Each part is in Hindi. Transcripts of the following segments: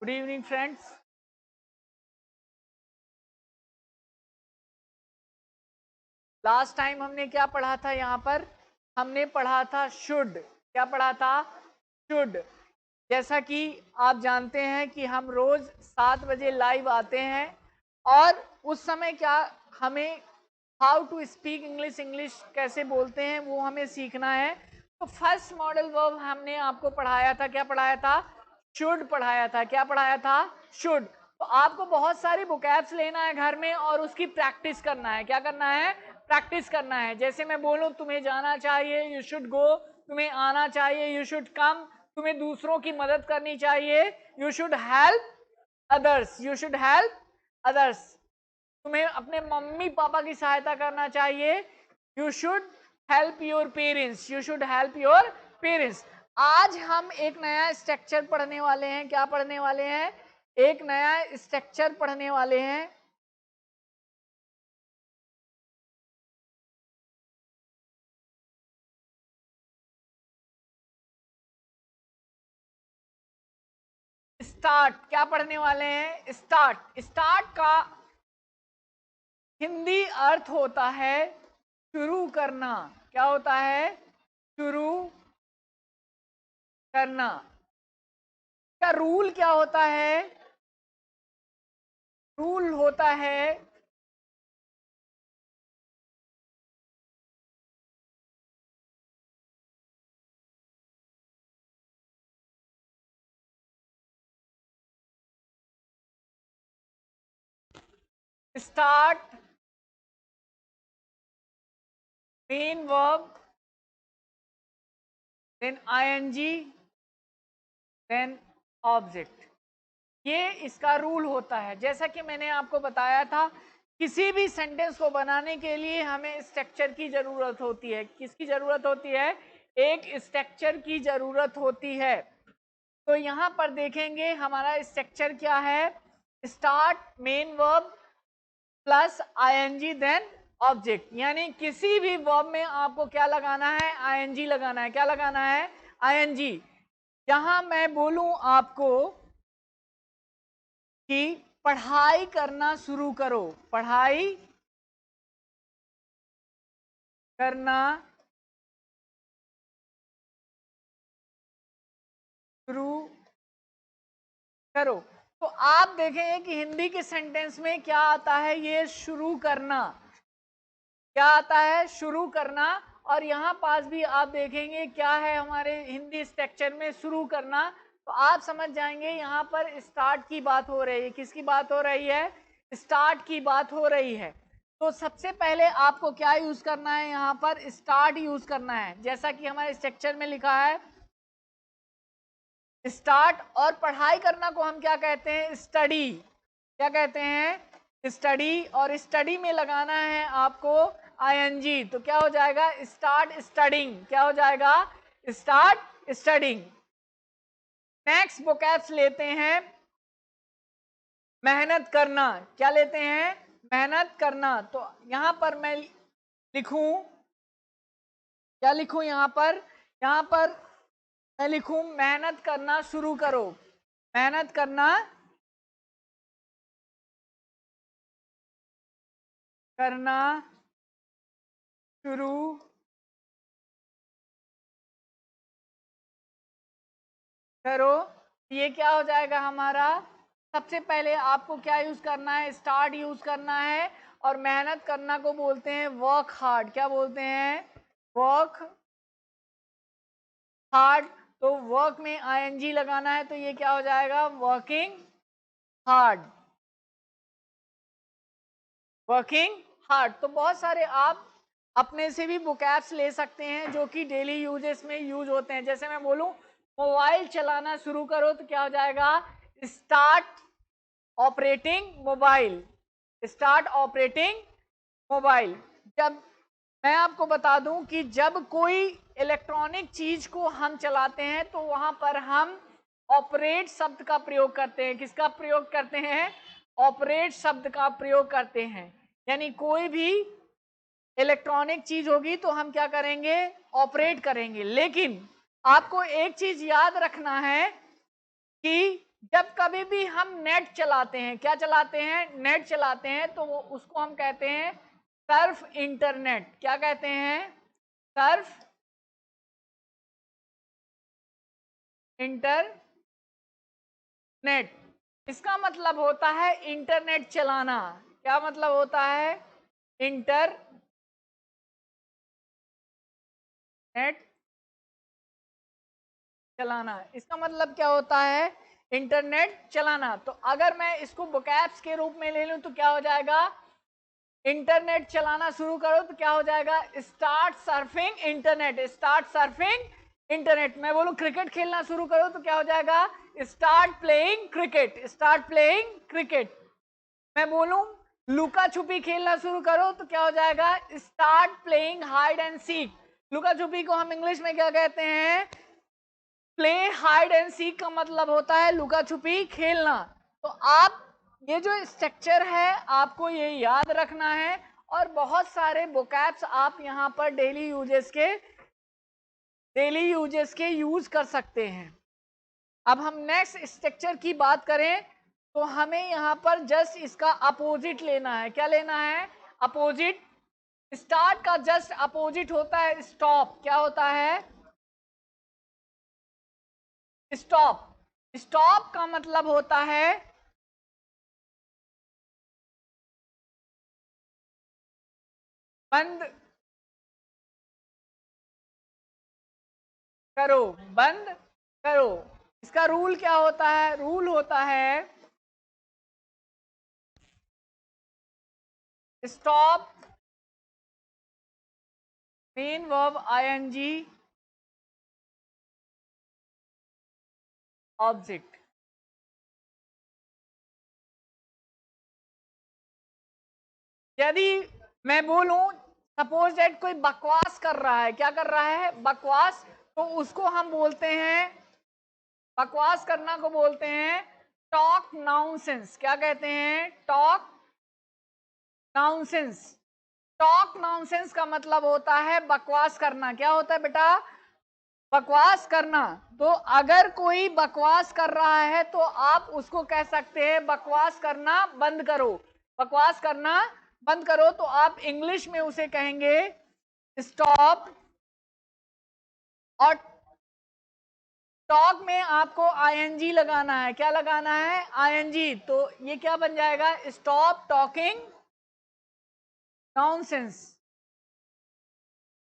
Good evening friends. Last time हमने क्या पढ़ा था? यहाँ पर हमने पढ़ा था शुड। क्या पढ़ा था? शुड। जैसा कि आप जानते हैं कि हम रोज 7 बजे लाइव आते हैं और उस समय क्या हमें how to speak English, English कैसे बोलते हैं वो हमें सीखना है। तो फर्स्ट मॉडल वर्ब हमने आपको पढ़ाया था। क्या पढ़ाया था? शुड पढ़ाया था। क्या पढ़ाया था? शुड। तो आपको बहुत सारी वोकैब्स लेना है घर में और उसकी प्रैक्टिस करना है। क्या करना है? प्रैक्टिस करना है। जैसे मैं बोलूं तुम्हें जाना चाहिए, यू शुड गो। तुम्हें आना चाहिए, यू शुड कम। तुम्हें दूसरों की मदद करनी चाहिए, you should help others. You should help others. तुम्हें अपने मम्मी पापा की सहायता करना चाहिए, you should help your parents. You should help your parents. आज हम एक नया स्ट्रक्चर पढ़ने वाले हैं। क्या पढ़ने वाले हैं? एक नया स्ट्रक्चर पढ़ने वाले हैं। स्टार्ट। क्या पढ़ने वाले हैं? स्टार्ट। स्टार्ट का हिंदी अर्थ होता है शुरू करना। क्या होता है? शुरू करना। क्या रूल क्या होता है? रूल होता है start, main verb, then ING, then object. ये इसका रूल होता है। जैसा कि मैंने आपको बताया था, किसी भी सेंटेंस को बनाने के लिए हमें स्ट्रक्चर की जरूरत होती है। किसकी जरूरत होती है? एक स्ट्रक्चर की जरूरत होती है। तो यहां पर देखेंगे हमारा स्ट्रक्चर क्या है। Start, main verb plus ING then object. यानी किसी भी वर्ब में आपको क्या लगाना है? आईएनजी लगाना है। क्या लगाना है? आईएनजी। यहां मैं बोलूं आपको कि पढ़ाई करना शुरू करो, पढ़ाई करना शुरू करो, तो आप देखेंगे कि हिंदी के सेंटेंस में क्या आता है? ये शुरू करना। क्या आता है? शुरू करना। और यहां पास भी आप देखेंगे क्या है हमारे हिंदी स्ट्रक्चर में? शुरू करना। तो आप समझ जाएंगे यहां पर स्टार्ट की बात हो रही है। किसकी बात हो रही है? स्टार्ट की बात हो रही है। तो सबसे पहले आपको क्या यूज करना है? यहां पर स्टार्ट यूज करना है। जैसा कि हमारे स्ट्रक्चर में लिखा है स्टार्ट। और पढ़ाई करना को हम क्या कहते हैं? स्टडी। क्या कहते हैं? स्टडी। और स्टडी में लगाना है आपको आईएनजी। तो क्या हो जाएगा? Start studying. क्या हो जाएगा? Start studying. नेक्स्ट वोकैब्स लेते हैं मेहनत करना। क्या लेते हैं? मेहनत करना। तो यहां पर मैं लिखूं, क्या लिखूं यहां पर? यहां पर मैं लिखूं मेहनत करना शुरू करो। मेहनत करना करना शुरू करो। ये क्या हो जाएगा हमारा? सबसे पहले आपको क्या यूज करना है? स्टार्ट यूज करना है। और मेहनत करना को बोलते हैं वर्क हार्ड। क्या बोलते हैं? Work hard. तो वर्क में आईएनजी लगाना है, तो ये क्या हो जाएगा? Working hard. Working hard. तो बहुत सारे आप अपने से भी वोकैब्स ले सकते हैं जो कि डेली यूजेस में यूज होते हैं। जैसे मैं बोलूं मोबाइल चलाना शुरू करो, तो क्या हो जाएगा? Start operating mobile. Start operating mobile. जब मैं आपको बता दूं कि जब कोई इलेक्ट्रॉनिक चीज को हम चलाते हैं तो वहां पर हम ऑपरेट शब्द का प्रयोग करते हैं। किसका प्रयोग करते हैं? ऑपरेट शब्द का प्रयोग करते हैं। यानी कोई भी इलेक्ट्रॉनिक चीज होगी तो हम क्या करेंगे? ऑपरेट करेंगे। लेकिन आपको एक चीज याद रखना है कि जब कभी भी हम नेट चलाते हैं, क्या चलाते हैं, नेट चलाते हैं, तो वो उसको हम कहते हैं सर्फ इंटरनेट। क्या कहते हैं, सर्फ इंटरनेट। इसका मतलब होता है इंटरनेट चलाना। क्या मतलब होता है, इंटरनेट चलाना। इसका मतलब क्या होता है, इंटरनेट चलाना। तो अगर मैं इसको वोकैब्स के रूप में ले लूं तो क्या हो जाएगा, इंटरनेट चलाना शुरू करो तो क्या हो जाएगा, start surfing internet, start surfing internet. मैं बोलूं क्रिकेट खेलना शुरू करो तो क्या हो जाएगा, start playing cricket, start playing cricket. मैं बोलूं लुका छुपी खेलना शुरू करो तो क्या हो जाएगा, start playing hide and seek. लुका छुपी को हम इंग्लिश में क्या कहते हैं, प्ले हाइड एंड सीक का मतलब होता है लुका छुपी खेलना। तो आप ये जो स्ट्रक्चर है आपको ये याद रखना है, और बहुत सारे वोकैब्स आप यहाँ पर डेली यूजेस के यूज कर सकते हैं। अब हम नेक्स्ट स्ट्रक्चर की बात करें तो हमें यहाँ पर जस्ट इसका अपोजिट लेना है। क्या लेना है, अपोजिट। स्टार्ट का जस्ट अपोजिट होता है स्टॉप। क्या होता है, स्टॉप। स्टॉप का मतलब होता है बंद करो, बंद करो। इसका रूल क्या होता है, रूल होता है stop main verb ING object. यदि मैं बोलूं सपोज दैट कोई बकवास कर रहा है, क्या कर रहा है, बकवास, तो उसको हम बोलते हैं, बकवास करना को बोलते हैं टॉक नॉनसेंस। क्या कहते हैं, टॉक नॉनसेंस। टॉक नॉनसेंस का मतलब होता है बकवास करना। क्या होता है बेटा, बकवास करना। तो अगर कोई बकवास कर रहा है तो आप उसको कह सकते हैं बकवास करना बंद करो, बकवास करना बंद करो। तो आप इंग्लिश में उसे कहेंगे स्टॉप। और टॉक में आपको आईएनजी लगाना है। क्या लगाना है, आईएनजी। तो ये क्या बन जाएगा, stop talking nonsense,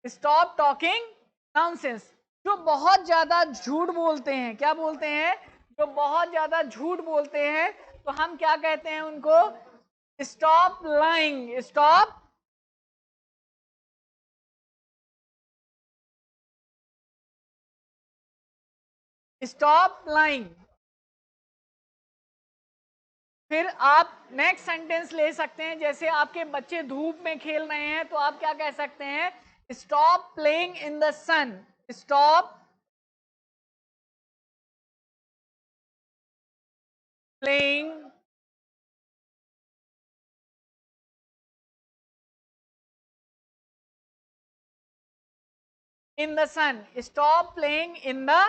stop talking nonsense. जो बहुत ज्यादा झूठ बोलते हैं, क्या बोलते हैं, जो बहुत ज्यादा झूठ बोलते हैं, तो हम क्या कहते हैं उनको, stop lying, stop stop lying. फिर आप नेक्स्ट सेंटेंस ले सकते हैं, जैसे आपके बच्चे धूप में खेल रहे हैं तो आप क्या कह सकते हैं, stop playing in the sun, stop playing in the sun, stop playing in the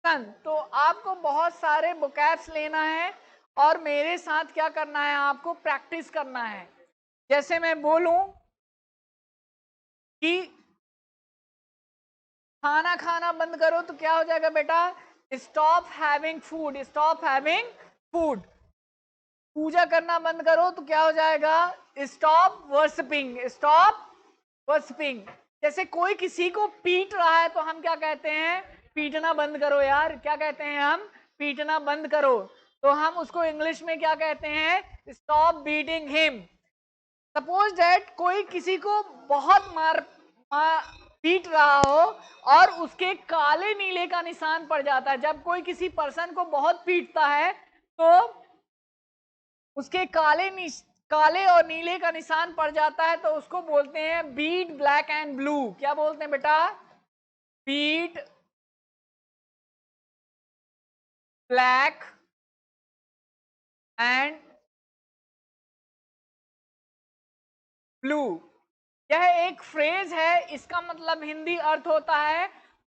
sun. तो आपको बहुत सारे वोकैब्स लेना है और मेरे साथ क्या करना है, आपको प्रैक्टिस करना है। जैसे मैं बोलूं कि खाना खाना बंद करो तो क्या हो जाएगा बेटा, stop having food, stop having food. पूजा करना बंद करो तो क्या हो जाएगा, स्टॉप वर्शिपिंग, स्टॉप वर्शिपिंग। जैसे कोई किसी को पीट रहा है तो हम क्या कहते हैं, पीटना बंद करो यार। क्या कहते हैं हम, पीटना बंद करो। तो हम उसको इंग्लिश में क्या कहते हैं, stop beating him. Suppose that कोई किसी को बहुत पीट रहा हो और उसके काले नीले का निशान पड़ जाता है। जब कोई किसी पर्सन को बहुत पीटता है तो उसके काले और नीले का निशान पड़ जाता है, तो उसको बोलते हैं बीट ब्लैक एंड ब्लू। क्या बोलते हैं बेटा, बीट ब्लैक एंड ब्लू। यह एक फ्रेज है, इसका मतलब हिंदी अर्थ होता है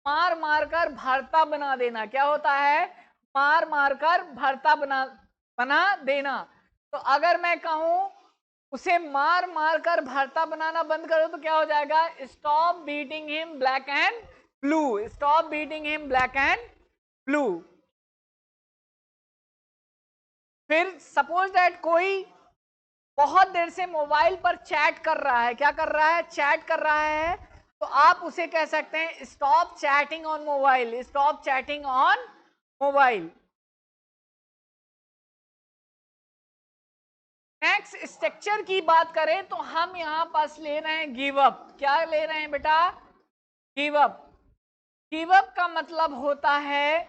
मार मार कर भरता बना देना। क्या होता है, मार मार कर भरता बना देना। तो अगर मैं कहूं उसे मार मार कर भरता बनाना बंद करो तो क्या हो जाएगा? Stop beating him black and blue. Stop beating him black and blue. फिर सपोज दैट कोई बहुत देर से मोबाइल पर चैट कर रहा है। क्या कर रहा है? चैट कर रहा है। तो आप उसे कह सकते हैं stop chatting on mobile. Stop chatting on mobile. Next structure की बात करें तो हम यहां पास ले रहे हैं गिव अप। क्या ले रहे हैं बेटा? Give up. गिव अप का मतलब होता है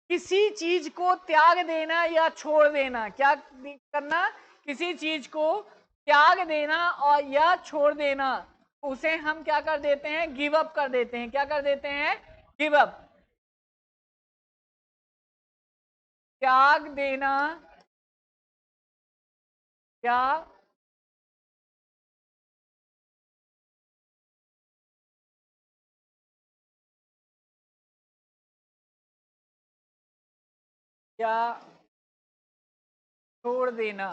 किसी चीज को त्याग देना या छोड़ देना। क्या करना? किसी चीज को त्याग देना और या छोड़ देना, उसे हम क्या कर देते हैं? गिव अप कर देते हैं। क्या कर देते हैं? Give up. त्याग देना या छोड़ देना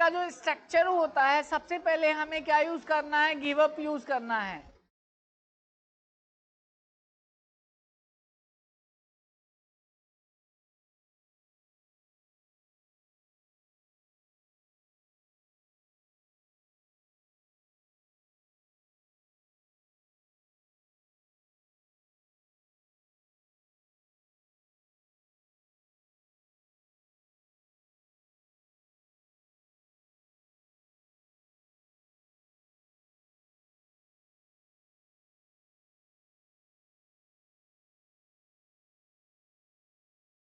का जो स्ट्रक्चर होता है, सबसे पहले हमें क्या यूज करना है? गिव अप यूज करना है।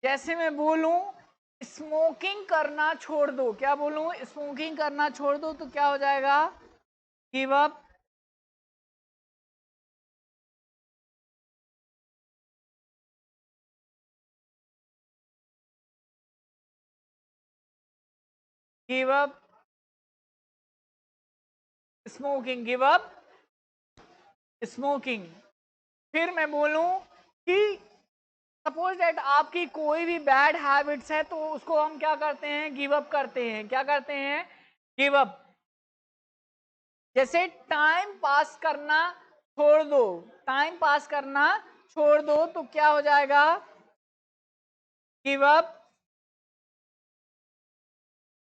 जैसे मैं बोलूं स्मोकिंग करना छोड़ दो। क्या बोलूं? स्मोकिंग करना छोड़ दो तो क्या हो जाएगा? Give up. Give up smoking. Give up smoking. फिर मैं बोलूं कि सपोज दैट आपकी कोई भी बैड हैबिट्स है तो उसको हम क्या करते हैं? गिव अप करते हैं। क्या करते हैं? Give up. जैसे टाइम पास करना छोड़ दो। टाइम पास करना छोड़ दो तो क्या हो जाएगा? Give up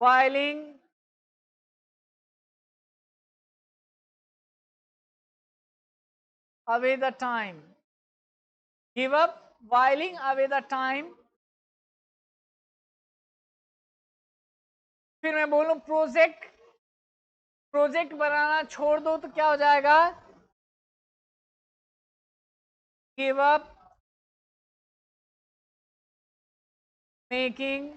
oiling away the time. Give up oiling away the time. फिर मैं बोलूं प्रोजेक्ट प्रोजेक्ट बनाना छोड़ दो तो क्या हो जाएगा? Give up making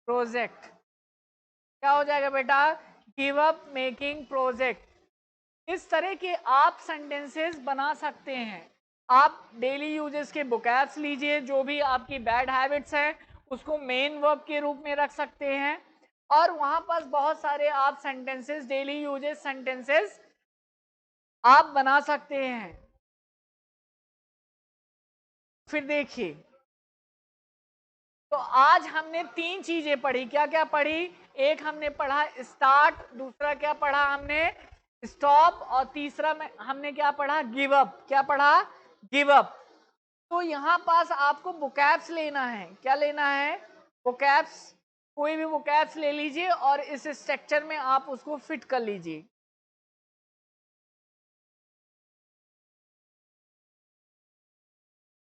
project. क्या हो जाएगा बेटा? Give up making project. इस तरह के आप सेंटेंसेस बना सकते हैं। आप डेली यूजेस के वोकैब्स लीजिए, जो भी आपकी बैड हैबिट्स हैं उसको मेन वर्ब के रूप में रख सकते हैं और वहां पास बहुत सारे आप सेंटेंसेस, डेली यूजेस सेंटेंसेस आप बना सकते हैं। फिर देखिए, तो आज हमने तीन चीजें पढ़ी। क्या क्या पढ़ी? एक हमने पढ़ा स्टार्ट, दूसरा क्या पढ़ा हमने? स्टॉप, और तीसरा में हमने क्या पढ़ा? Give up. क्या पढ़ा? Give up. तो यहां पास आपको वोकैब्स लेना है। क्या लेना है? वोकैब्स। कोई भी वोकैब्स ले लीजिए और इस स्ट्रक्चर में आप उसको फिट कर लीजिए।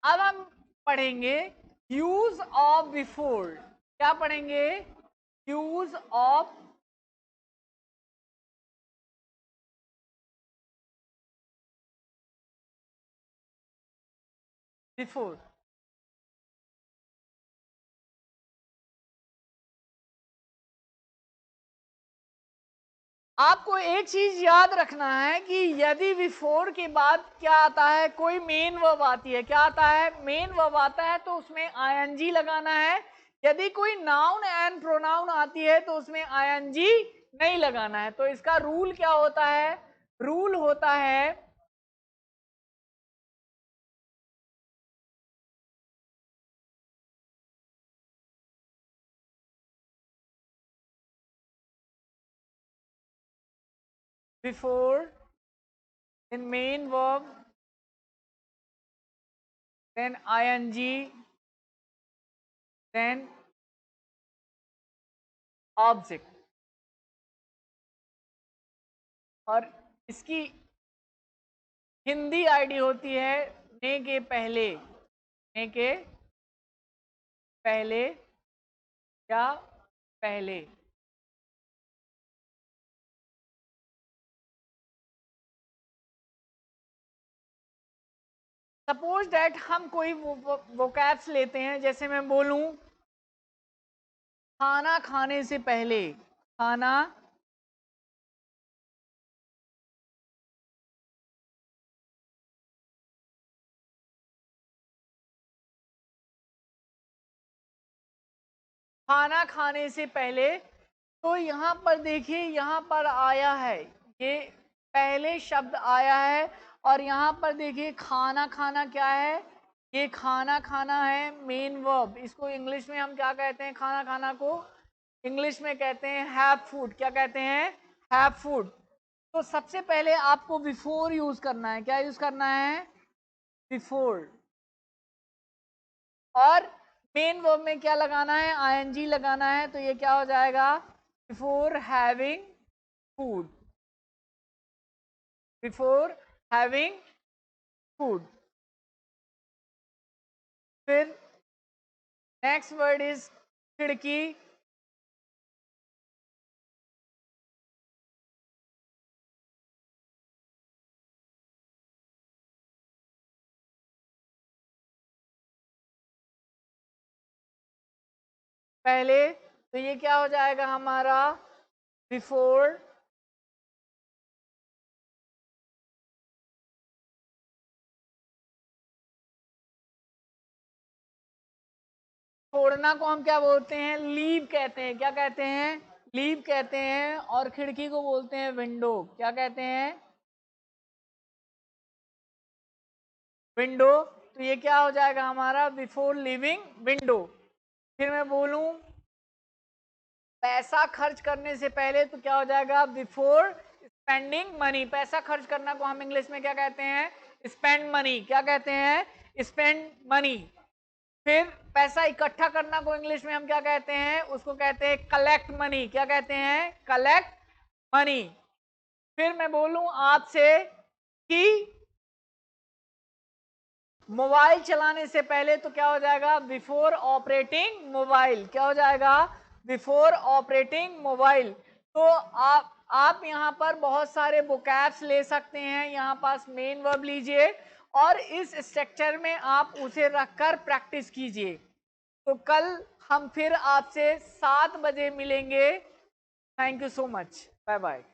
अब हम पढ़ेंगे यूज ऑफ बिफोर। क्या पढ़ेंगे? Use of before. आपको एक चीज याद रखना है कि यदि बिफोर के बाद क्या आता है? कोई मेन वर्ब आती है। क्या आता है? मेन वर्ब आता है तो उसमें आईएनजी लगाना है। यदि कोई नाउन एंड प्रोनाउन आती है तो उसमें आईएनजी नहीं लगाना है। तो इसका रूल क्या होता है? रूल होता है before in main verb, then ing, then object. और इसकी हिंदी आईडी होती है ने के पहले, ने के पहले या पहले। सपोज दैट हम कोई वोकैब्स लेते हैं, जैसे मैं बोलूं खाना खाने से पहले, खाना खाना खाने से पहले, तो यहाँ पर देखिए, यहाँ पर आया है, ये पहले शब्द आया है, और यहाँ पर देखिए खाना खाना क्या है, ये खाना खाना है मेन वर्ब। इसको इंग्लिश में हम क्या कहते हैं, खाना खाना को इंग्लिश में कहते हैं हैव फूड। क्या कहते हैं, हैव फूड। तो सबसे पहले आपको बिफोर यूज करना है। क्या यूज करना है, बिफोर। और मेन वर्ब में क्या लगाना है, आईएनजी लगाना है। तो ये क्या हो जाएगा, before having food, before having food. फिर नेक्स्ट वर्ड इज खिड़की। पहले तो ये क्या हो जाएगा हमारा, बिफोर छोड़ना को हम क्या बोलते हैं, लीव कहते हैं। क्या कहते हैं, लीव कहते हैं। और खिड़की को बोलते हैं विंडो। क्या कहते हैं, विंडो। तो ये क्या हो जाएगा हमारा, बिफोर लिविंग विंडो। फिर मैं बोलूं पैसा खर्च करने से पहले, तो क्या हो जाएगा, बिफोर स्पेंडिंग मनी। पैसा खर्च करना को हम इंग्लिश में क्या कहते हैं, स्पेंड मनी। क्या कहते हैं, स्पेंड मनी। फिर पैसा इकट्ठा करना को इंग्लिश में हम क्या कहते हैं, उसको कहते हैं कलेक्ट मनी। क्या कहते हैं, कलेक्ट मनी। फिर मैं बोलूं आपसे कि मोबाइल चलाने से पहले, तो क्या हो जाएगा, बिफोर ऑपरेटिंग मोबाइल। क्या हो जाएगा, बिफोर ऑपरेटिंग मोबाइल। तो आप यहाँ पर बहुत सारे वोकैब्स ले सकते हैं। यहाँ पास मेन वर्ब लीजिए और इस स्ट्रक्चर में आप उसे रखकर प्रैक्टिस कीजिए। तो कल हम फिर आपसे 7 बजे मिलेंगे। Thank you so much, bye bye.